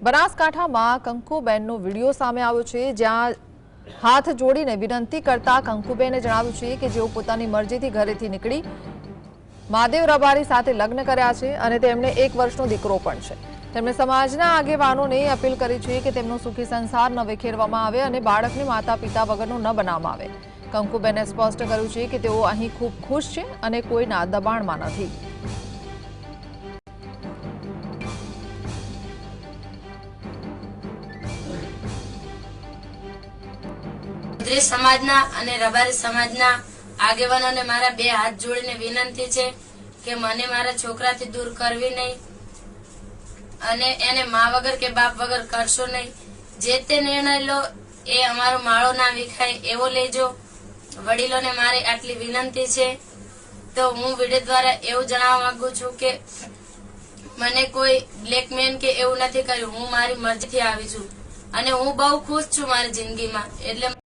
બનાસકાંઠામાં કંકુબેનનો વિડીયો સામે આવ્યો છે, જ્યાં હાથ જોડીને વિનંતી કરતા કંકુબેને જણાવ્યું છે કે જેઓ પોતાની મરજીથી ઘરેથી નીકળી મહાદેવ રબારી સાથે લગ્ન કર્યા છે અને તેમને 1 વર્ષનો દીકરો પણ છે। તેમણે સમાજના આગેવાનોને અપીલ કરી છે કે તેમનો સુખી સંસાર ન વિખેરવામાં આવે અને બાળકને માતા પિતા વગરનો ન બનાવવામાં આવે। કંકુબેને સ્પષ્ટ કર્યું છે કે તેઓ અહીં ખૂબ ખુશ છે અને કોઈના દબાણમાં નથી। ચૌધરી સમાજના અને રબારી સમાજના આગેવાનોને મારા 2 હાથ જોડીને વિનંતી છે કે મને મારા છોકરાથી દૂર કરવી નહીં અને એને મા વગર કે બાપ વગર કરશો નહીં। જે તે નિર્ણય લો એ અમારો માળો ના વિખાય એવો લેજો। વડીલોને મારી આટલી વિનંતી છે। તો હું વિડીયો દ્વારા એવું જણાવવા માંગુ છું કે મને કોઈ બ્લેકમેલ કે એવું નથી કર્યું। હું મારી મરજીથી આવી છું અને હું બહુ ખુશ છું મારી જિંદગીમાં। એટલે